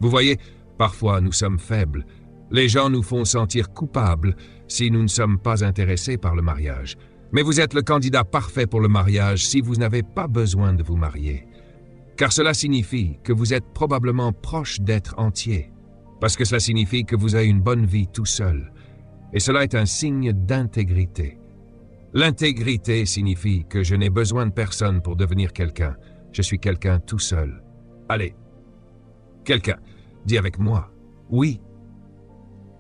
Vous voyez, parfois nous sommes faibles. Les gens nous font sentir coupables si nous ne sommes pas intéressés par le mariage. Mais vous êtes le candidat parfait pour le mariage si vous n'avez pas besoin de vous marier. Car cela signifie que vous êtes probablement proche d'être entier. Parce que cela signifie que vous avez une bonne vie tout seul. Et cela est un signe d'intégrité. L'intégrité signifie que je n'ai besoin de personne pour devenir quelqu'un. Je suis quelqu'un tout seul. Allez, quelqu'un, dis avec moi, oui.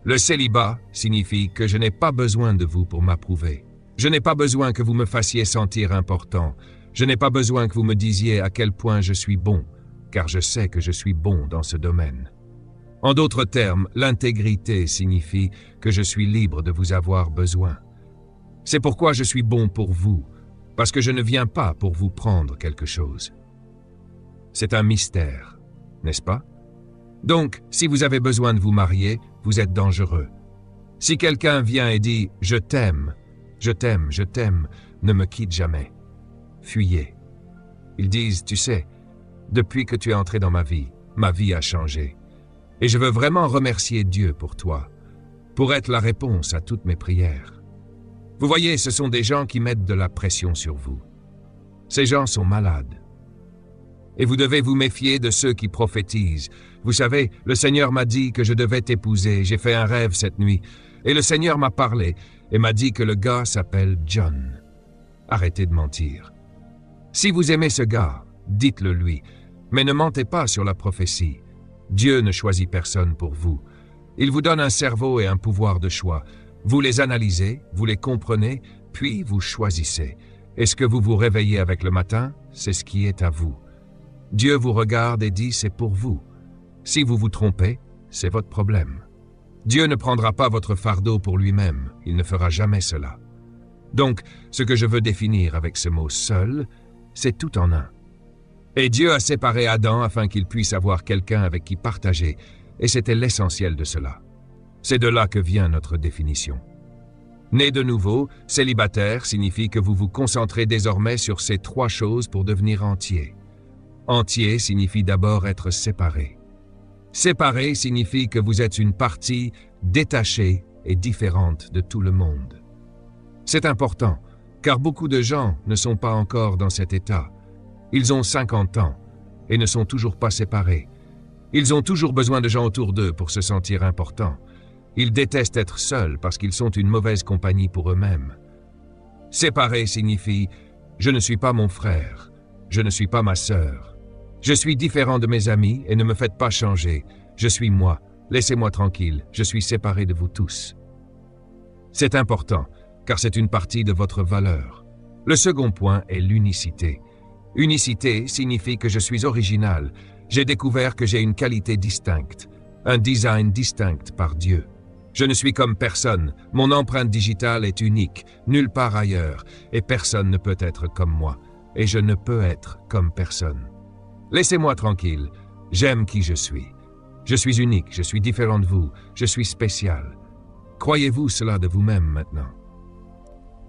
Le célibat signifie que je n'ai pas besoin de vous pour m'approuver. Je n'ai pas besoin que vous me fassiez sentir important. Je n'ai pas besoin que vous me disiez à quel point je suis bon, car je sais que je suis bon dans ce domaine. En d'autres termes, l'intégrité signifie que je suis libre de vous avoir besoin. C'est pourquoi je suis bon pour vous, parce que je ne viens pas pour vous prendre quelque chose. C'est un mystère, n'est-ce pas? Donc, si vous avez besoin de vous marier, vous êtes dangereux. Si quelqu'un vient et dit « je t'aime », ne me quitte jamais. Fuyez. Ils disent, tu sais, depuis que tu es entré dans ma vie a changé. Et je veux vraiment remercier Dieu pour toi, pour être la réponse à toutes mes prières. Vous voyez, ce sont des gens qui mettent de la pression sur vous. Ces gens sont malades. Et vous devez vous méfier de ceux qui prophétisent. Vous savez, le Seigneur m'a dit que je devais t'épouser. J'ai fait un rêve cette nuit. Et le Seigneur m'a parlé et m'a dit que le gars s'appelle John. Arrêtez de mentir. Si vous aimez ce gars, dites-le lui. Mais ne mentez pas sur la prophétie. Dieu ne choisit personne pour vous. Il vous donne un cerveau et un pouvoir de choix. Vous les analysez, vous les comprenez, puis vous choisissez. Et ce que vous vous réveillez avec le matin, c'est ce qui est à vous. Dieu vous regarde et dit c'est pour vous. Si vous vous trompez, c'est votre problème. Dieu ne prendra pas votre fardeau pour lui-même, il ne fera jamais cela. Donc, ce que je veux définir avec ce mot « seul », c'est tout en un. Et Dieu a séparé Adam afin qu'il puisse avoir quelqu'un avec qui partager, et c'était l'essentiel de cela. C'est de là que vient notre définition. Né de nouveau, célibataire signifie que vous vous concentrez désormais sur ces trois choses pour devenir entier. Entier signifie d'abord être séparé. Séparé signifie que vous êtes une partie détachée et différente de tout le monde. C'est important, car beaucoup de gens ne sont pas encore dans cet état. Ils ont 50 ans et ne sont toujours pas séparés. Ils ont toujours besoin de gens autour d'eux pour se sentir importants. Ils détestent être seuls parce qu'ils sont une mauvaise compagnie pour eux-mêmes. Séparé signifie « je ne suis pas mon frère, je ne suis pas ma sœur. Je suis différent de mes amis et ne me faites pas changer. Je suis moi, laissez-moi tranquille, je suis séparé de vous tous. » C'est important, car c'est une partie de votre valeur. Le second point est l'unicité. Unicité signifie que je suis original. J'ai découvert que j'ai une qualité distincte, un design distinct par Dieu. Je ne suis comme personne, mon empreinte digitale est unique, nulle part ailleurs, et personne ne peut être comme moi, et je ne peux être comme personne. Laissez-moi tranquille, j'aime qui je suis. Je suis unique, je suis différent de vous, je suis spécial. Croyez-vous cela de vous-même maintenant?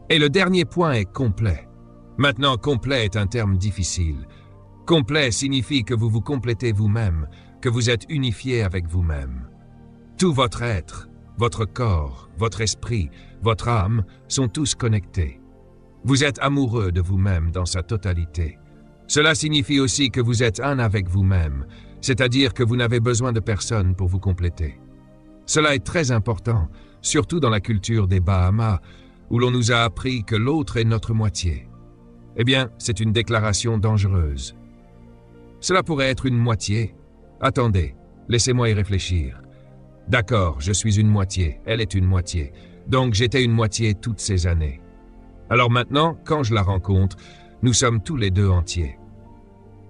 Et le dernier point est complet. Maintenant, complet est un terme difficile. Complet signifie que vous vous complétez vous-même, que vous êtes unifié avec vous-même. Tout votre être, votre corps, votre esprit, votre âme sont tous connectés. Vous êtes amoureux de vous-même dans sa totalité. Cela signifie aussi que vous êtes un avec vous-même, c'est-à-dire que vous n'avez besoin de personne pour vous compléter. Cela est très important, surtout dans la culture des Bahamas, où l'on nous a appris que l'autre est notre moitié. Eh bien, c'est une déclaration dangereuse. Cela pourrait être une moitié. Attendez, laissez-moi y réfléchir. D'accord, je suis une moitié, elle est une moitié. Donc j'étais une moitié toutes ces années. Alors maintenant, quand je la rencontre, nous sommes tous les deux entiers.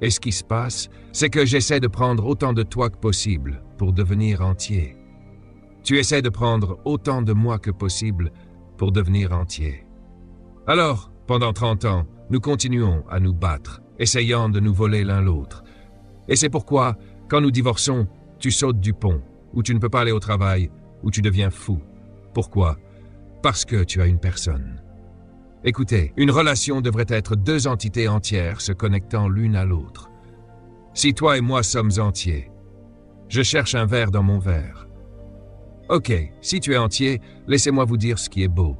Et ce qui se passe, c'est que j'essaie de prendre autant de toi que possible pour devenir entier. Tu essaies de prendre autant de moi que possible pour devenir entier. Alors, pendant 30 ans, nous continuons à nous battre, essayant de nous voler l'un l'autre. Et c'est pourquoi, quand nous divorçons, tu sautes du pont, ou tu ne peux pas aller au travail, ou tu deviens fou. Pourquoi? Parce que tu as une personne. Écoutez, une relation devrait être deux entités entières se connectant l'une à l'autre. Si toi et moi sommes entiers, je cherche un verre dans mon verre. Ok, si tu es entier, laissez-moi vous dire ce qui est beau.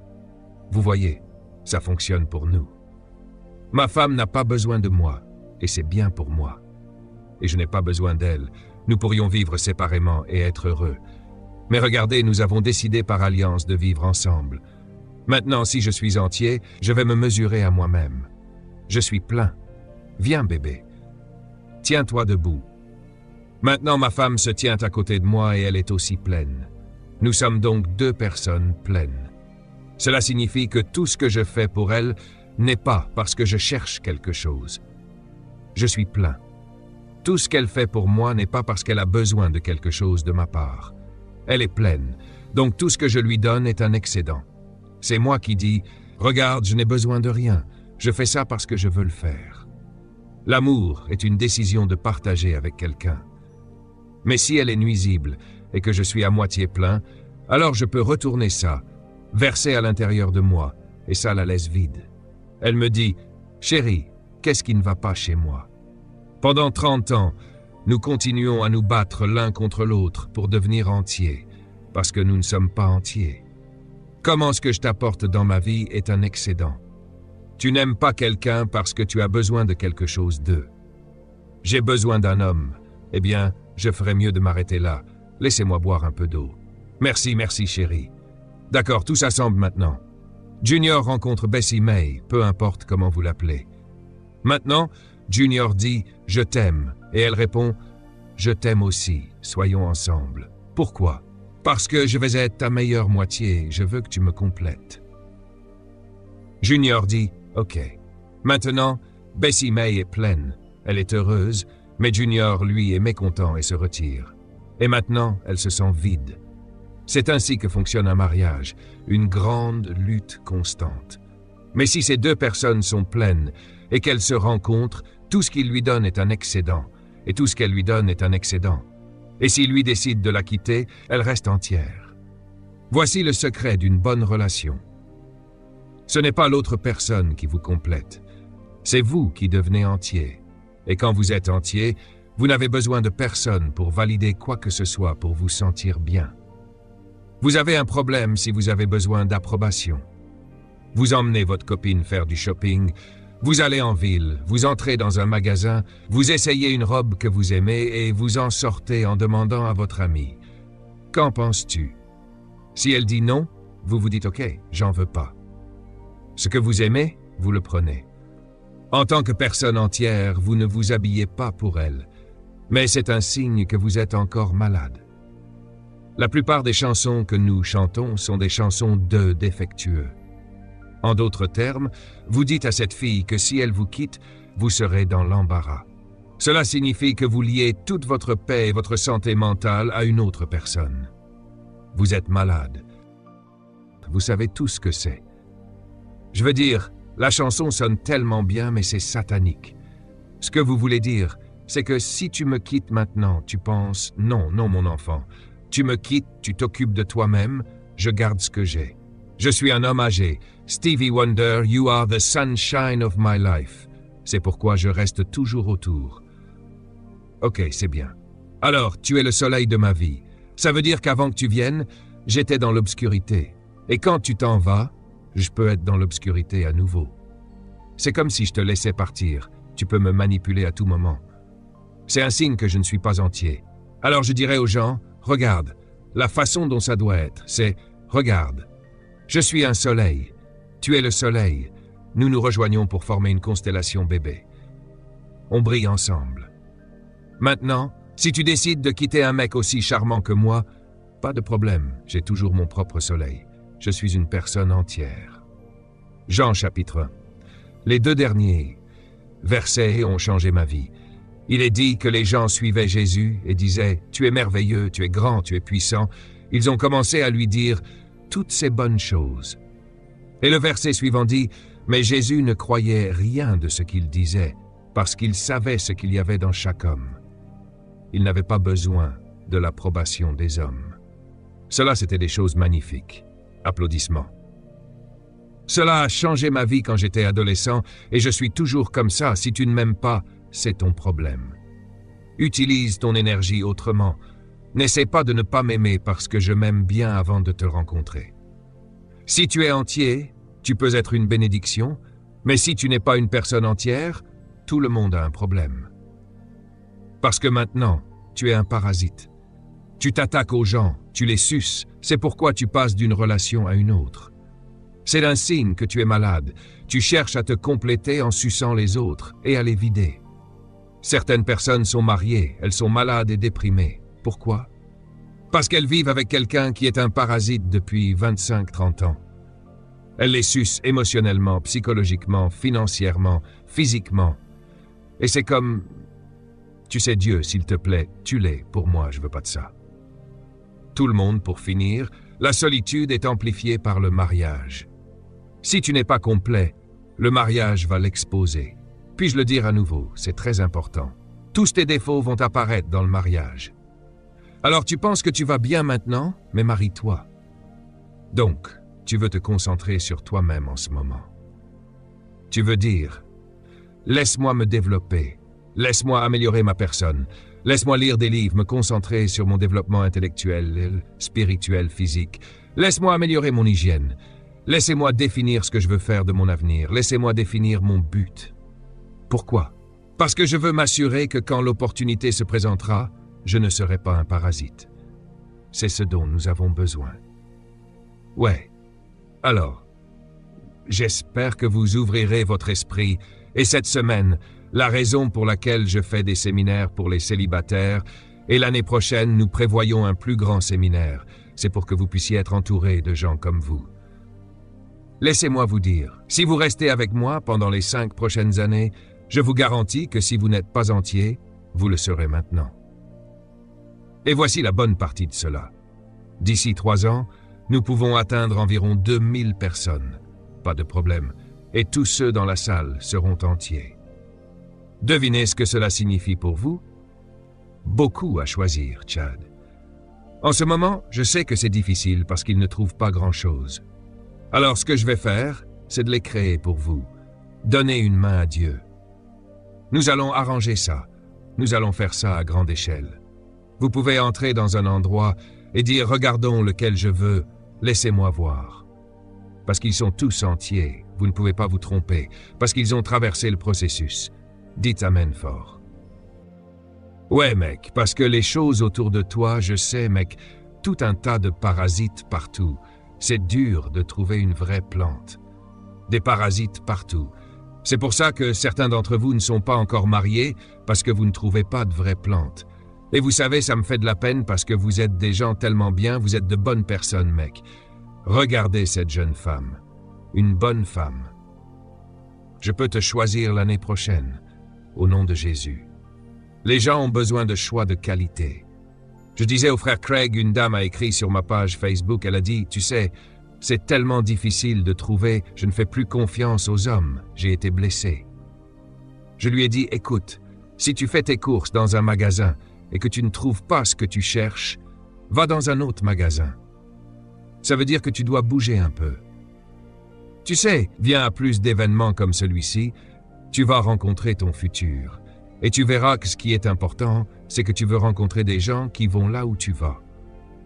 Vous voyez, ça fonctionne pour nous. Ma femme n'a pas besoin de moi, et c'est bien pour moi. Et je n'ai pas besoin d'elle. Nous pourrions vivre séparément et être heureux. Mais regardez, nous avons décidé par alliance de vivre ensemble. Maintenant, si je suis entier, je vais me mesurer à moi-même. Je suis plein. Viens, bébé. Tiens-toi debout. Maintenant, ma femme se tient à côté de moi et elle est aussi pleine. Nous sommes donc deux personnes pleines. Cela signifie que tout ce que je fais pour elle n'est pas parce que je cherche quelque chose. Je suis plein. Tout ce qu'elle fait pour moi n'est pas parce qu'elle a besoin de quelque chose de ma part. Elle est pleine, donc tout ce que je lui donne est un excédent. C'est moi qui dis « Regarde, je n'ai besoin de rien, je fais ça parce que je veux le faire ». L'amour est une décision de partager avec quelqu'un. Mais si elle est nuisible et que je suis à moitié plein, alors je peux retourner ça, verser à l'intérieur de moi, et ça la laisse vide. Elle me dit « Chérie, qu'est-ce qui ne va pas chez moi ?» Pendant 30 ans, nous continuons à nous battre l'un contre l'autre pour devenir entiers, parce que nous ne sommes pas entiers. Comment ce que je t'apporte dans ma vie est un excédent. Tu n'aimes pas quelqu'un parce que tu as besoin de quelque chose d'eux. J'ai besoin d'un homme. Eh bien, je ferais mieux de m'arrêter là. Laissez-moi boire un peu d'eau. Merci, merci chérie. D'accord, tout ça semble maintenant. Junior rencontre Bessie May, peu importe comment vous l'appelez. Maintenant, Junior dit « Je t'aime » et elle répond « Je t'aime aussi, soyons ensemble. » Pourquoi? Parce que je vais être ta meilleure moitié, je veux que tu me complètes. Junior dit « Ok. » Maintenant, Bessie May est pleine, elle est heureuse, mais Junior, lui, est mécontent et se retire. Et maintenant, elle se sent vide. C'est ainsi que fonctionne un mariage, une grande lutte constante. Mais si ces deux personnes sont pleines et qu'elles se rencontrent, tout ce qu'il lui donne est un excédent, et tout ce qu'elle lui donne est un excédent. Et si lui décide de la quitter, elle reste entière. Voici le secret d'une bonne relation. Ce n'est pas l'autre personne qui vous complète, c'est vous qui devenez entier. Et quand vous êtes entier, vous n'avez besoin de personne pour valider quoi que ce soit pour vous sentir bien. Vous avez un problème si vous avez besoin d'approbation. Vous emmenez votre copine faire du shopping, vous allez en ville, vous entrez dans un magasin, vous essayez une robe que vous aimez et vous en sortez en demandant à votre amie « Qu'en penses-tu » Si elle dit non, vous vous dites « Ok, j'en veux pas ». Ce que vous aimez, vous le prenez. En tant que personne entière, vous ne vous habillez pas pour elle, mais c'est un signe que vous êtes encore malade. La plupart des chansons que nous chantons sont des chansons de défectueux. En d'autres termes, vous dites à cette fille que si elle vous quitte, vous serez dans l'embarras. Cela signifie que vous liez toute votre paix et votre santé mentale à une autre personne. Vous êtes malade. Vous savez tout ce que c'est. Je veux dire, la chanson sonne tellement bien, mais c'est satanique. Ce que vous voulez dire, c'est que si tu me quittes maintenant, tu penses « Non, non mon enfant, tu me quittes, tu t'occupes de toi-même, je garde ce que j'ai. Je suis un homme âgé. Stevie Wonder, you are the sunshine of my life. C'est pourquoi je reste toujours autour. Ok, c'est bien. Alors, tu es le soleil de ma vie. Ça veut dire qu'avant que tu viennes, j'étais dans l'obscurité. Et quand tu t'en vas, je peux être dans l'obscurité à nouveau. C'est comme si je te laissais partir. Tu peux me manipuler à tout moment. C'est un signe que je ne suis pas entier. Alors je dirais aux gens, regarde, la façon dont ça doit être, c'est regarde. Je suis un soleil. Tu es le soleil. Nous nous rejoignons pour former une constellation bébé. On brille ensemble. Maintenant, si tu décides de quitter un mec aussi charmant que moi, pas de problème, j'ai toujours mon propre soleil. Je suis une personne entière. Jean chapitre 1. Les 2 derniers versets ont changé ma vie. Il est dit que les gens suivaient Jésus et disaient « Tu es merveilleux, tu es grand, tu es puissant ». Ils ont commencé à lui dire toutes ces bonnes choses. Et le verset suivant dit « Mais Jésus ne croyait rien de ce qu'il disait, parce qu'il savait ce qu'il y avait dans chaque homme. Il n'avait pas besoin de l'approbation des hommes. » Cela, c'était des choses magnifiques. Applaudissements. Cela a changé ma vie quand j'étais adolescent et je suis toujours comme ça. Si tu ne m'aimes pas, c'est ton problème. Utilise ton énergie autrement. N'essaie pas de ne pas m'aimer parce que je m'aime bien avant de te rencontrer. Si tu es entier, tu peux être une bénédiction, mais si tu n'es pas une personne entière, tout le monde a un problème. Parce que maintenant, tu es un parasite. Tu t'attaques aux gens, tu les suces, c'est pourquoi tu passes d'une relation à une autre. C'est un signe que tu es malade. Tu cherches à te compléter en suçant les autres et à les vider. Certaines personnes sont mariées, elles sont malades et déprimées. Pourquoi? Parce qu'elles vivent avec quelqu'un qui est un parasite depuis 25-30 ans. Elles les sucent émotionnellement, psychologiquement, financièrement, physiquement. Et c'est comme... Tu sais, Dieu, s'il te plaît, tue-les. Pour moi, je veux pas de ça. Tout le monde, pour finir, la solitude est amplifiée par le mariage. Si tu n'es pas complet, le mariage va l'exposer. Puis-je le dire à nouveau, c'est très important. Tous tes défauts vont apparaître dans le mariage. Alors tu penses que tu vas bien maintenant, mais marie-toi. Donc, tu veux te concentrer sur toi-même en ce moment. Tu veux dire, laisse-moi me développer, laisse-moi améliorer ma personne, laisse-moi lire des livres, me concentrer sur mon développement intellectuel, spirituel, physique. Laisse-moi améliorer mon hygiène. Laissez-moi définir ce que je veux faire de mon avenir. Laissez-moi définir mon but. Pourquoi? Parce que je veux m'assurer que quand l'opportunité se présentera, je ne serai pas un parasite. C'est ce dont nous avons besoin. Ouais. Alors, j'espère que vous ouvrirez votre esprit et cette semaine, la raison pour laquelle je fais des séminaires pour les célibataires et l'année prochaine, nous prévoyons un plus grand séminaire. C'est pour que vous puissiez être entourés de gens comme vous. Laissez-moi vous dire, si vous restez avec moi pendant les 5 prochaines années, je vous garantis que si vous n'êtes pas entier, vous le serez maintenant. Et voici la bonne partie de cela. D'ici 3 ans, nous pouvons atteindre environ 2000 personnes. Pas de problème. Et tous ceux dans la salle seront entiers. Devinez ce que cela signifie pour vous? Beaucoup à choisir, Chad. En ce moment, je sais que c'est difficile parce qu'ils ne trouvent pas grand-chose. Alors ce que je vais faire, c'est de les créer pour vous. Donnez une main à Dieu. Nous allons arranger ça. Nous allons faire ça à grande échelle. Vous pouvez entrer dans un endroit et dire « Regardons lequel je veux, laissez-moi voir ». Parce qu'ils sont tous entiers, vous ne pouvez pas vous tromper, parce qu'ils ont traversé le processus. Dites Amen fort. Ouais mec, parce que les choses autour de toi, je sais mec, tout un tas de parasites partout. C'est dur de trouver une vraie plante. Des parasites partout. C'est pour ça que certains d'entre vous ne sont pas encore mariés, parce que vous ne trouvez pas de vraies plantes. Et vous savez, ça me fait de la peine parce que vous êtes des gens tellement bien, vous êtes de bonnes personnes, mec. Regardez cette jeune femme. Une bonne femme. Je peux te choisir l'année prochaine, au nom de Jésus. Les gens ont besoin de choix de qualité. Je disais au frère Craig, une dame a écrit sur ma page Facebook, elle a dit, tu sais, c'est tellement difficile de trouver, je ne fais plus confiance aux hommes, j'ai été blessé. Je lui ai dit, écoute, si tu fais tes courses dans un magasin et que tu ne trouves pas ce que tu cherches, va dans un autre magasin. Ça veut dire que tu dois bouger un peu. Tu sais, viens à plus d'événements comme celui-ci, tu vas rencontrer ton futur. Et tu verras que ce qui est important, c'est que tu veux rencontrer des gens qui vont là où tu vas.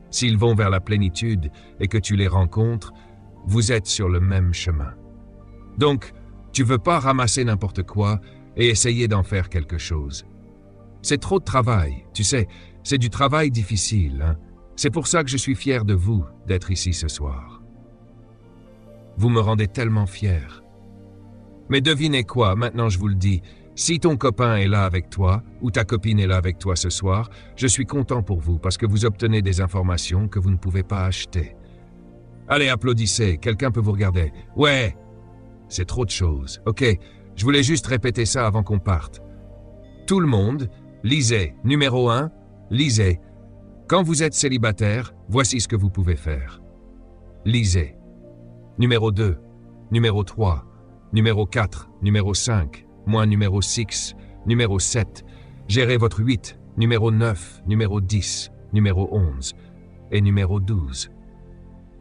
S'ils vont vers la plénitude et que tu les rencontres, vous êtes sur le même chemin. Donc, tu veux pas ramasser n'importe quoi et essayer d'en faire quelque chose. C'est trop de travail, tu sais, c'est du travail difficile. Hein? C'est pour ça que je suis fier de vous d'être ici ce soir. Vous me rendez tellement fier. Mais devinez quoi, maintenant je vous le dis, si ton copain est là avec toi, ou ta copine est là avec toi ce soir, je suis content pour vous parce que vous obtenez des informations que vous ne pouvez pas acheter. Allez, applaudissez, quelqu'un peut vous regarder. Ouais, c'est trop de choses. Ok, je voulais juste répéter ça avant qu'on parte. Tout le monde, lisez. Numéro 1, lisez. Quand vous êtes célibataire, voici ce que vous pouvez faire. Lisez. Numéro 2, numéro 3, numéro 4, numéro 5, moins numéro 6, numéro 7. Gérez votre 8, numéro 9, numéro 10, numéro 11 et numéro 12.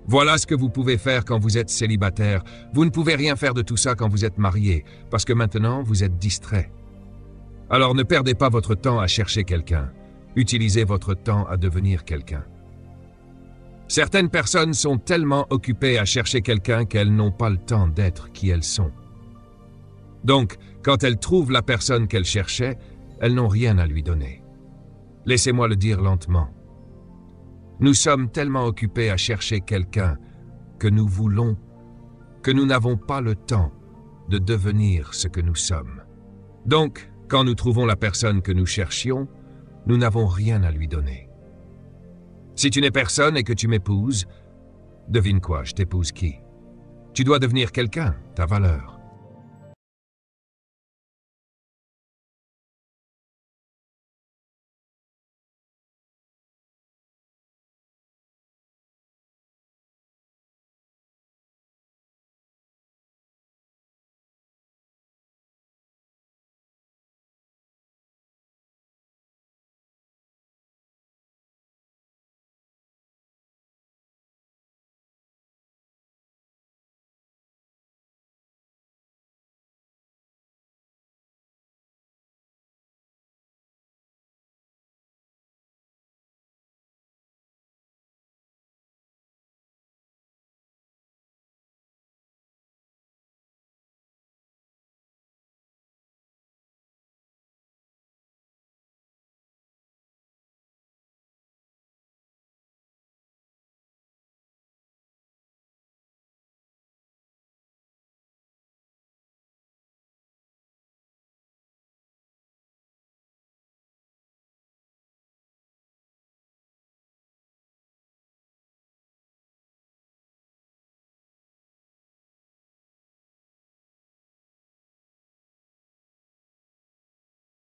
Voilà ce que vous pouvez faire quand vous êtes célibataire. Vous ne pouvez rien faire de tout ça quand vous êtes marié, parce que maintenant vous êtes distrait. Alors ne perdez pas votre temps à chercher quelqu'un. Utilisez votre temps à devenir quelqu'un. Certaines personnes sont tellement occupées à chercher quelqu'un qu'elles n'ont pas le temps d'être qui elles sont. Donc, quand elles trouvent la personne qu'elles cherchaient, elles n'ont rien à lui donner. Laissez-moi le dire lentement. Nous sommes tellement occupés à chercher quelqu'un que nous voulons, que nous n'avons pas le temps de devenir ce que nous sommes. Donc, quand nous trouvons la personne que nous cherchions, nous n'avons rien à lui donner. Si tu n'es personne et que tu m'épouses, devine quoi, je t'épouse qui? Tu dois devenir quelqu'un, ta valeur.